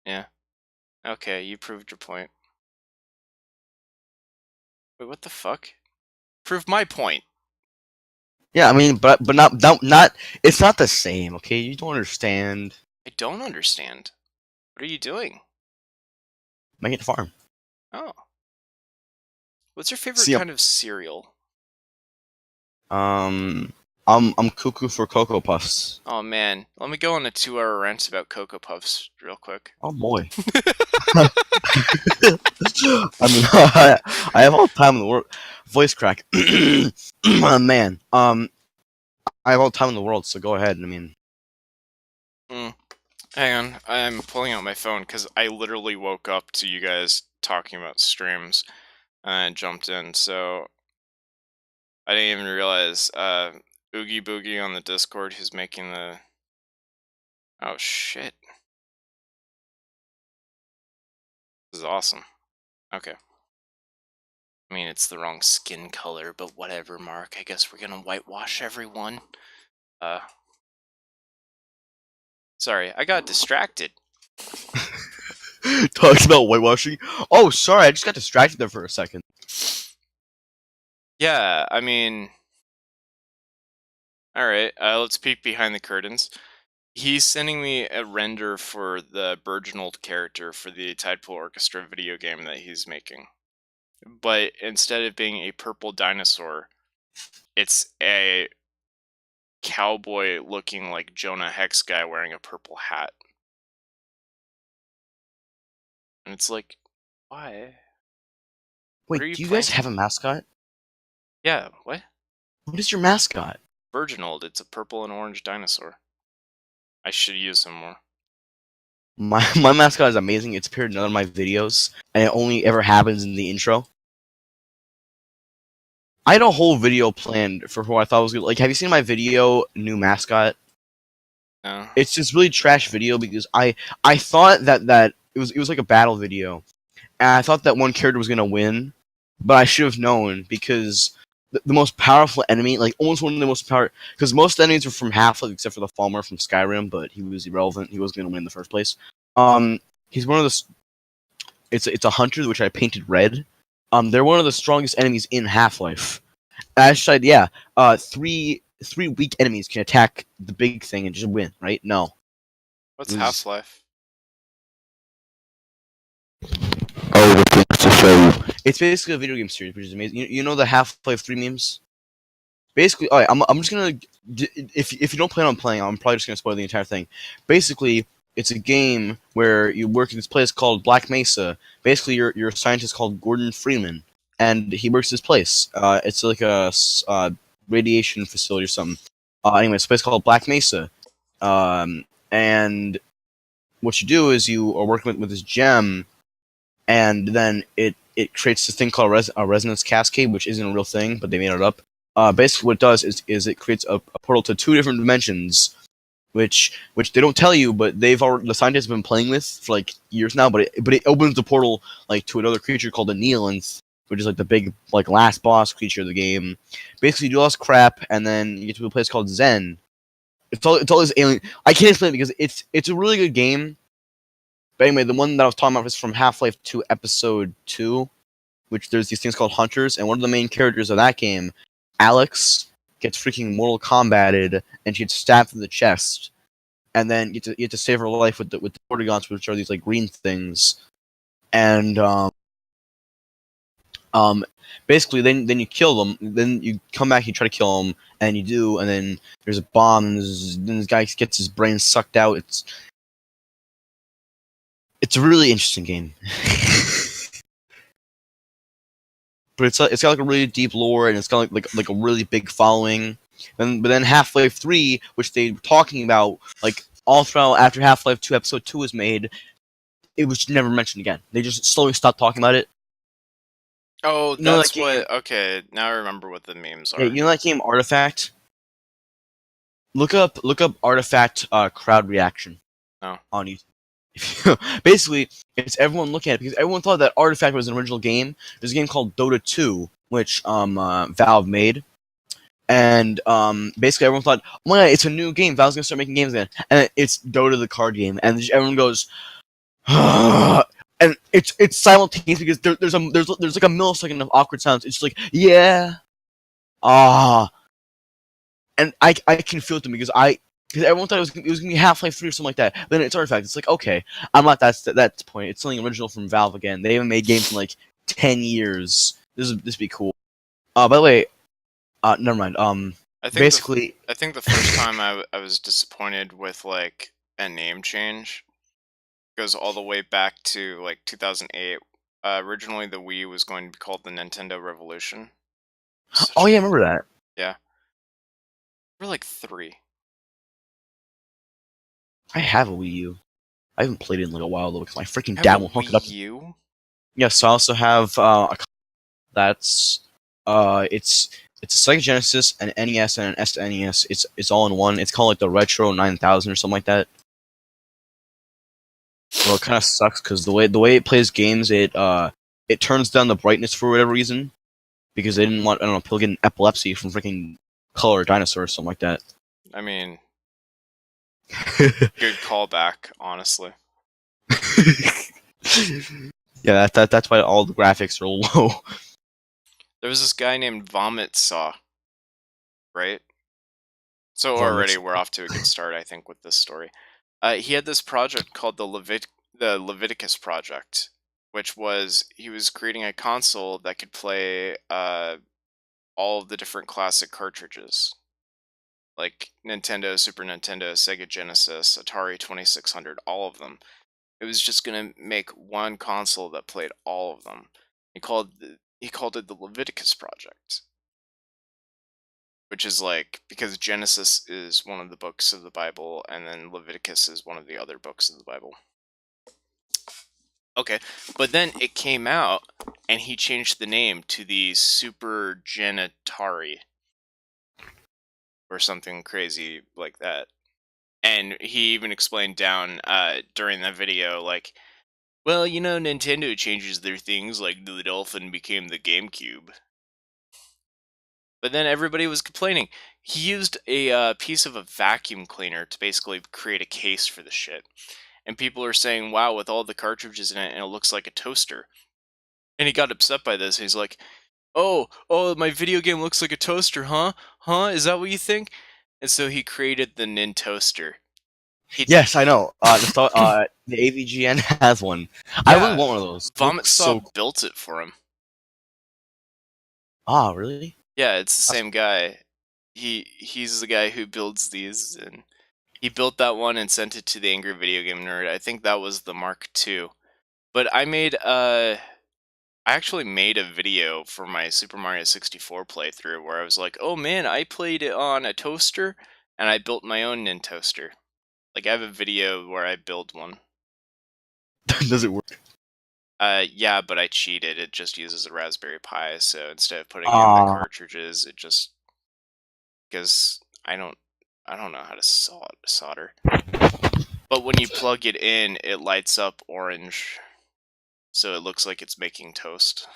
Yeah. Okay, you proved your point. Wait, what the fuck? Prove my point. Yeah, I mean, but not. It's not the same. Okay, you don't understand. I don't understand. What are you doing? Make it farm. Oh. What's your favorite See, kind of cereal? um, I'm cuckoo for Cocoa Puffs. Oh man, let me go on a 2-hour rant about Cocoa Puffs real quick. Oh boy. I mean, I have all the time in the world. Voice crack. Man, I have all the time in the world, so go ahead. I mean, Mm. Hang on, I'm pulling out my phone because I literally woke up to you guys talking about streams and jumped in, so I didn't even realize Oogie Boogie on the Discord who's making the... Oh shit. This is awesome. Okay. I mean, it's the wrong skin color, but whatever, Mark. I guess we're gonna whitewash everyone. Uh, sorry, I got distracted. talks about whitewashing. Oh, sorry, I just got distracted there for a second. Yeah, I mean... Alright, let's peek behind the curtains. He's sending me a render for the Burgeonold character for the Tidepool Orchestra video game that he's making. But instead of being a purple dinosaur, it's a cowboy looking like Jonah Hex guy wearing a purple hat. And it's like, why? What are Wait, you do you guys have planting? a mascot? Yeah, what? What is your mascot? Burgeonold, it's a purple and orange dinosaur. I should use him more. My mascot is amazing. It's appeared in none of my videos, and it only ever happens in the intro. I had a whole video planned for who I thought was good. Like, have you seen my video, new mascot? No. It's just really trash video because I thought that it was like a battle video, and I thought that one character was gonna win, but I should have known because the most powerful enemy, like almost one of the most power, because most enemies are from Half-Life except for the Falmer from Skyrim, but he was irrelevant. He wasn't gonna win in the first place. He's one of the. It's a hunter which I painted red. They're one of the strongest enemies in Half-Life. I said, yeah, three weak enemies can attack the big thing and just win, right? No. What's It was Half-Life? oh, the things to show you. It's basically a video game series, which is amazing. You know the Half-Life 3 memes? Basically, alright, I'm just gonna if you don't plan on playing, I'm probably just gonna spoil the entire thing. Basically, it's a game where you work at this place called Black Mesa. Basically, you're a scientist called Gordon Freeman, and he works this place. It's like a radiation facility or something. Anyway, it's a place called Black Mesa. And what you do is you are working with this gem, and then it creates this thing called a resonance cascade, which isn't a real thing, but they made it up. Basically, what it does is it creates a portal to two different dimensions, which they don't tell you, but the scientists have been playing with for like years now. But it opens the portal like to another creature called the Neolith, which is like the big like last boss creature of the game. Basically, you do all this crap, and then you get to a place called Zen. It's all this alien. I can't explain it because it's a really good game. But anyway, the one that I was talking about was from Half-Life 2 Episode 2, which there's these things called hunters, and one of the main characters of that game, Alex, gets freaking Mortal Kombated, and she gets stabbed in the chest, and then you have to save her life with the Portagons, which are these like green things, and um, basically then you kill them, then you come back, you try to kill them, and you do, and then there's a bomb, and then this guy gets his brain sucked out. It's a really interesting game. But it's got like a really deep lore, and it's got like a really big following. But then Half-Life 3, which they were talking about like all throughout after Half-Life 2 Episode 2 was made, it was never mentioned again. They just slowly stopped talking about it. Oh, You know that that's game? what... Okay, now I remember what the memes Yeah, are. you know that game Artifact? Look up Artifact crowd reaction No. on YouTube. Basically, it's everyone looking at it because everyone thought that Artifact was an original game. There's a game called Dota 2, which Valve made. And basically everyone thought, oh my god, it's a new game. Valve's gonna start making games again, and it's Dota the card game, and everyone goes, And it's simultaneous because there's like a millisecond of awkward silence. It's just like yeah, ah, and I can feel it to me because everyone thought it was gonna be Half-Life 3 or something like that. But then it's Artifact. It's like okay, I'm not that point. It's something original from Valve again. They haven't made games in like 10 years. This would be cool. By the way, never mind. I think the Basically, I think the first time I was disappointed with like a name change goes all the way back to like 2008. Originally, the Wii was going to be called the Nintendo Revolution. oh Such yeah, a I remember that. yeah. We're like three. I have a Wii U. I haven't played it in like a while though because my freaking Have a dad won't Wii hook it up. U? Yes, I also have that's it's it's a Sega Genesis, an NES, and an SNES. It's all in one. It's called like the Retro 9000 or something like that. Well, it kind of sucks because the way it plays games, it turns down the brightness for whatever reason because they didn't want I don't know people getting epilepsy from freaking color dinosaurs or something like that. I mean, good callback, honestly. Yeah, that's why all the graphics are low. There was this guy named Vomit Saw, right? So already Vomits. we're off to a good start, I think, with this story. He had this project called the Leviticus Project, which was he was creating a console that could play all of the different classic cartridges, like Nintendo, Super Nintendo, Sega Genesis, Atari 2600, all of them. It was just gonna make one console that played all of them. He called it the Leviticus Project, which is like because Genesis is one of the books of the Bible, and then Leviticus is one of the other books of the Bible. Okay, but then it came out, and he changed the name to the Super Genitari or something crazy like that. And he even explained down during the video, like, well, you know, Nintendo changes their things, like the Dolphin became the GameCube. But then everybody was complaining. He used a piece of a vacuum cleaner to basically create a case for the shit. And people are saying, wow, with all the cartridges in it, and it looks like a toaster. And he got upset by this. He's like, oh, my video game looks like a toaster, huh? Huh? Is that what you think? And so he created the Nintoaster. He, Yes, I know. The AVGN has one. I really yeah, want one of those. It Vomit looks Saw so cool. built it for him. Ah, really? Yeah, it's the That's same guy. He's the guy who builds these, and he built that one and sent it to the Angry Video Game Nerd. I think that was the Mark II. But I actually made a video for my Super Mario 64 playthrough where I was like, "Oh man, I played it on a toaster and I built my own Nintoaster." Like I have a video where I build one. does it work? Yeah, but I cheated. It just uses a Raspberry Pi, so instead of putting in the Ah, cartridges, it just because I don't know how to solder. But when you plug it in, it lights up orange, so it looks like it's making toast.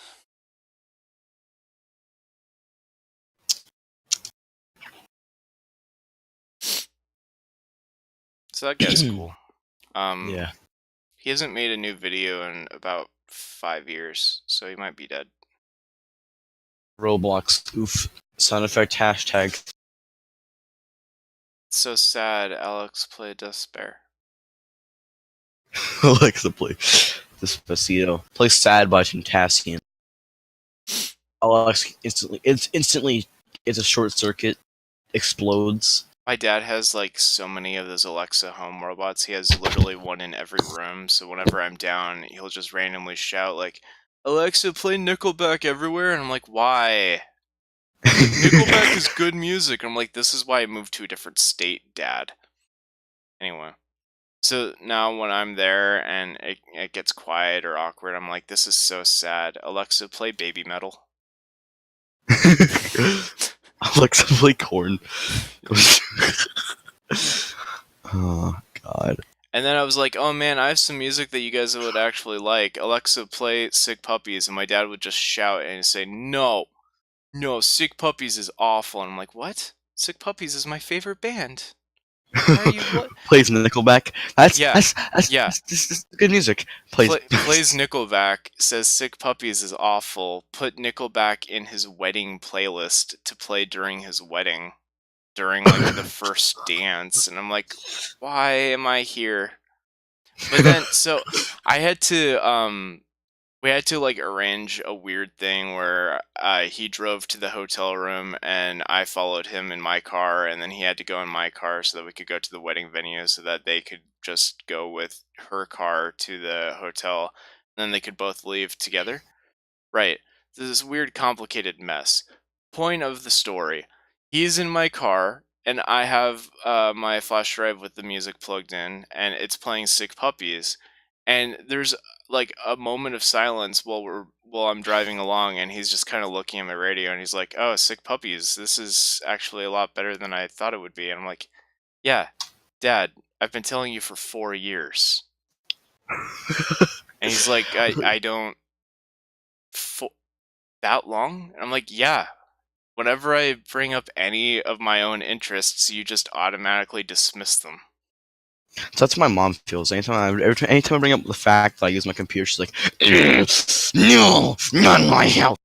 So that guy's cool. Um, yeah. he hasn't made a new video in about 5 years, so he might be dead. Roblox. Oof. Sound effect hashtag. It's so sad. Alex played Despair. Alexa play Despacito. Play Sad by Tentacion. Alexa instantly it's a short circuit. Explodes. My dad has like so many of those Alexa home robots. He has literally one in every room. So whenever I'm down, he'll just randomly shout like, "Alexa, play Nickelback everywhere," and I'm like, "Why?" Nickelback is good music. I'm like, "This is why I moved to a different state, Dad." Anyway, so now when I'm there and it gets quiet or awkward, I'm like, "This is so sad." Alexa, play Baby Metal. Alexa play Corn. Oh God. And then I was like, "Oh man, I have some music that you guys would actually like. Alexa, play Sick Puppies." And my dad would just shout and say, "No, no, Sick Puppies is awful." And I'm like, "What? Sick Puppies is my favorite band." Why are you what? Plays Nickelback. That's Yeah, that's that's, yeah. that's good music. Plays. Plays Nickelback, says Sick Puppies is awful, put Nickelback in his wedding playlist to play during his wedding, during like the first dance, and I'm like, why am I here? But then so I had to we had to like arrange a weird thing where he drove to the hotel room and I followed him in my car, and then he had to go in my car so that we could go to the wedding venue so that they could just go with her car to the hotel, and then they could both leave together. Right. This weird, complicated mess. Point of the story. He's in my car, and I have my flash drive with the music plugged in, and it's playing Sick Puppies. And there's like a moment of silence while I'm driving along, and he's just kind of looking at my radio, and he's like, "Oh, Sick Puppies. This is actually a lot better than I thought it would be." And I'm like, "Yeah, Dad, I've been telling you for 4 years." And he's like, "I don't." That long? And I'm like, yeah. Whenever I bring up any of my own interests, you just automatically dismiss them. So that's how my mom feels. Anytime I bring up the fact that I use my computer, she's like, "No, not my house."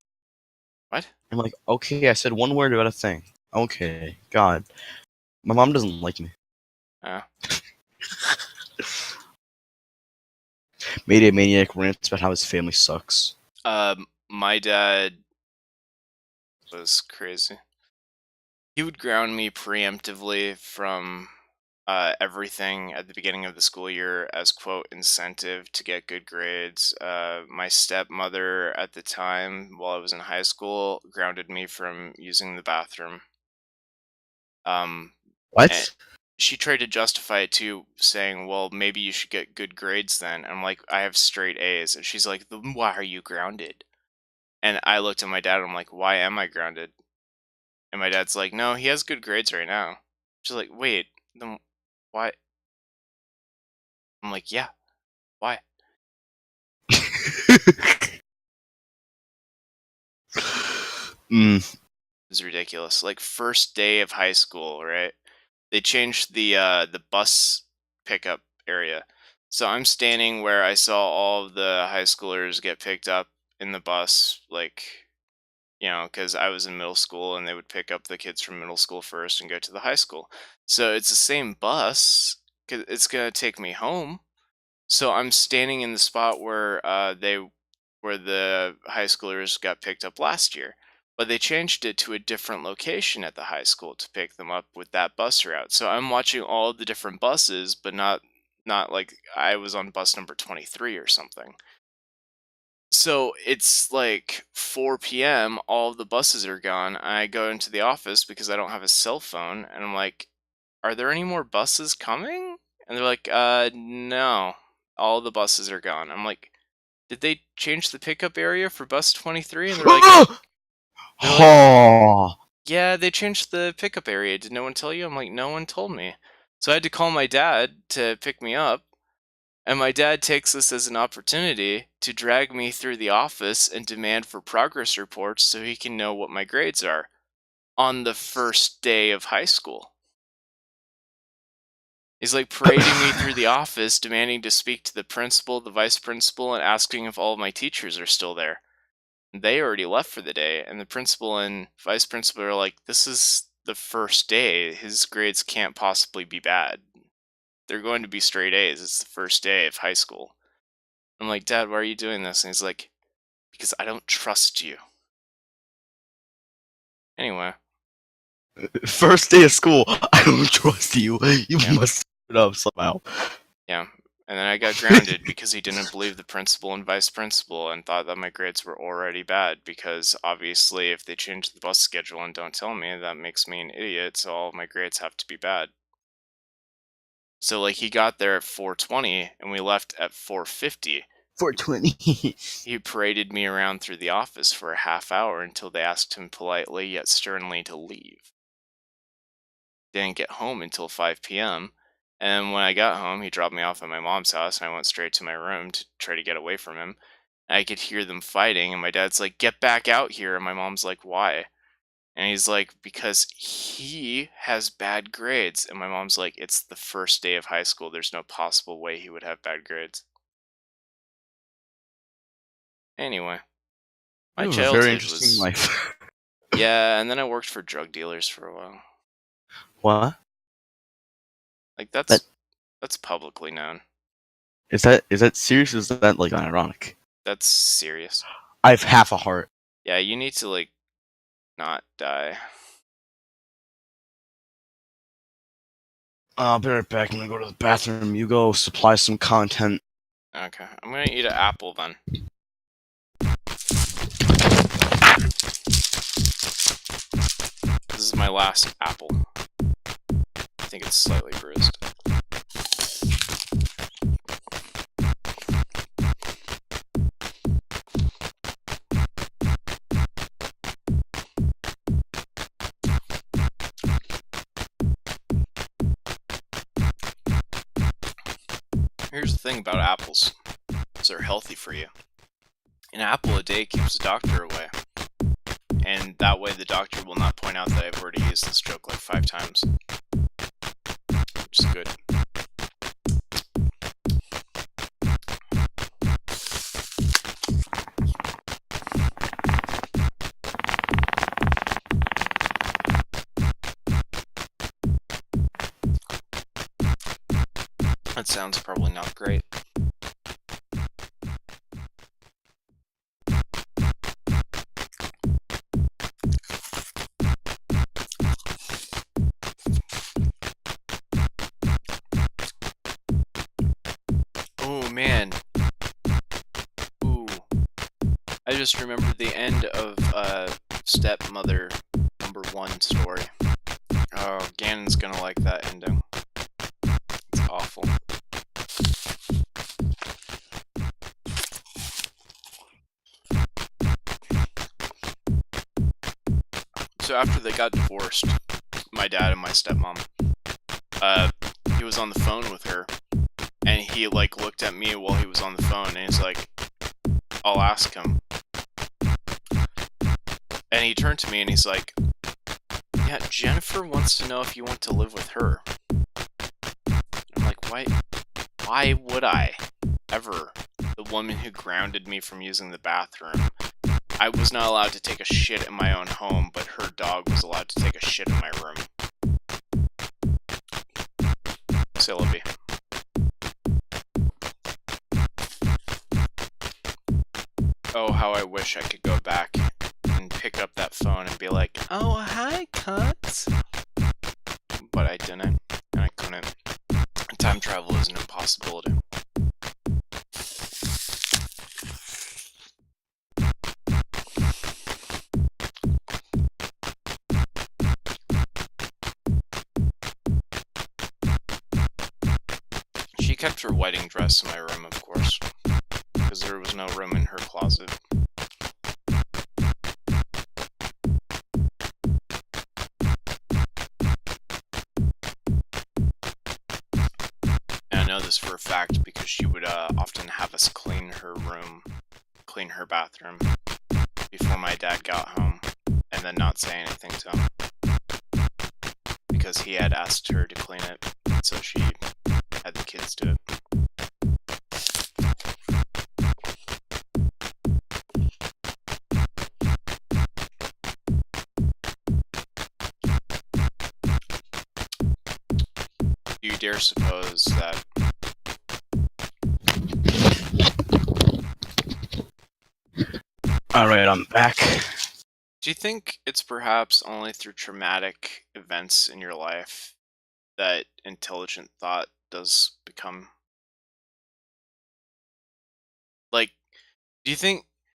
What? I'm like, okay, I said one word about a thing. Okay, God, my mom doesn't like me. Uh, Mayday Maniac rants about how his family sucks. my dad was crazy. He would ground me preemptively from everything at the beginning of the school year as quote incentive to get good grades. My stepmother at the time, while I was in high school, grounded me from using the bathroom. Um, and What? she tried to justify it too, saying, "Well, maybe you should get good grades then." And I'm like, "I have straight A's," and she's like, "Then why are you grounded?" And I looked at my dad, and I'm like, "Why am I grounded?" And my dad's like, "No, he has good grades right now." She's like, "Wait, then why?" I'm like, "Yeah, why?" It mm, was ridiculous. Like first day of high school, right? They changed the bus pickup area. So I'm standing where I saw all of the high schoolers get picked up in the bus, like, because I was in middle school and they would pick up the kids from middle school first and go to the high school. So it's the same bus because it's gonna take me home. So I'm standing in the spot where the high schoolers got picked up last year, but they changed it to a different location at the high school to pick them up with that bus route. So I'm watching all the different buses, but not like I was on bus number 23 or something. So it's like 4 p.m. All of the buses are gone. I go into the office because I don't have a cell phone, and I'm like, "Are there any more buses coming?" And they're like, no, all the buses are gone." I'm like, "Did they change the pickup area for bus 23?" And they're like, oh, "Yeah, they changed the pickup area. Did no one tell you?" I'm like, "No one told me." So I had to call my dad to pick me up. And my dad takes this as an opportunity to drag me through the office and demand for progress reports so he can know what my grades are on the first day of high school. He's like parading me through the office, demanding to speak to the principal, the vice principal, and asking if all of my teachers are still there. They already left for the day, and the principal and vice principal are like, "This is the first day. His grades can't possibly be bad. They're going to be straight A's. It's the first day of high school." I'm like, "Dad, why are you doing this?" And he's like, "Because I don't trust you." Anyway, first day of school. I don't trust you. You yeah, must it up somehow. yeah. And then I got grounded because he didn't believe the principal and vice principal and thought that my grades were already bad because obviously if they change the bus schedule and don't tell me, that makes me an idiot, so all of my grades have to be bad. So like he got there at 4:20 and we left at 4:50. 420. He paraded me around through the office for a half hour until they asked him politely yet sternly to leave. Didn't get home until 5 p.m. And when I got home, he dropped me off at my mom's house, and I went straight to my room to try to get away from him. And I could hear them fighting, and my dad's like, "Get back out here!" And my mom's like, "Why?" And he's like, because he has bad grades. And my mom's like, it's the first day of high school. There's no possible way he would have bad grades. Anyway, my You have a very childhood interesting was, life. yeah, and then I worked for drug dealers for a while. What? Like That that's publicly known. is that serious? Or is that like ironic? That's serious. I have half a heart. Yeah, you need to like not die. I'll be right back. I'm gonna go to the bathroom. You go supply some content. Okay, I'm gonna eat an apple then. This is my last apple. I think it's slightly bruised. Here's the thing about apples. They're healthy for you. An apple a day keeps the doctor away. And that way the doctor will not point out that I've already used this joke like 5 times. Which is good. That sounds probably not great. Oh man. Ooh. I just remembered the end of Stepmother #1 story. Oh, Ganon's gonna like that ending. It's awful. So after they got divorced, my dad and my stepmom, he was on the phone with her, and he like looked at me while he was on the phone, and he's like, I'll ask him. And he turned to me and he's like, yeah, Jennifer wants to know if you want to live with her. I'm like, why would I? Ever. The woman who grounded me from using the bathroom. I was not allowed to take a shit in my own home, but her dog was allowed to take a shit in my room. Syllabi. Oh, how I wish I could go back and pick up that phone and be like, oh, hi, cunt. But I didn't, and I couldn't. Time travel is an impossibility. She kept her wedding dress in my room, of course, because there was no room in her closet. And I know this for a fact because she would often have us clean her room, clean her bathroom, before my dad got home, and then not say anything to him. Because he had asked her to clean it, so she had the kids do it. Do you dare suppose that Alright, I'm back. do you think it's perhaps only through traumatic events in your life that intelligent thought does become like do you think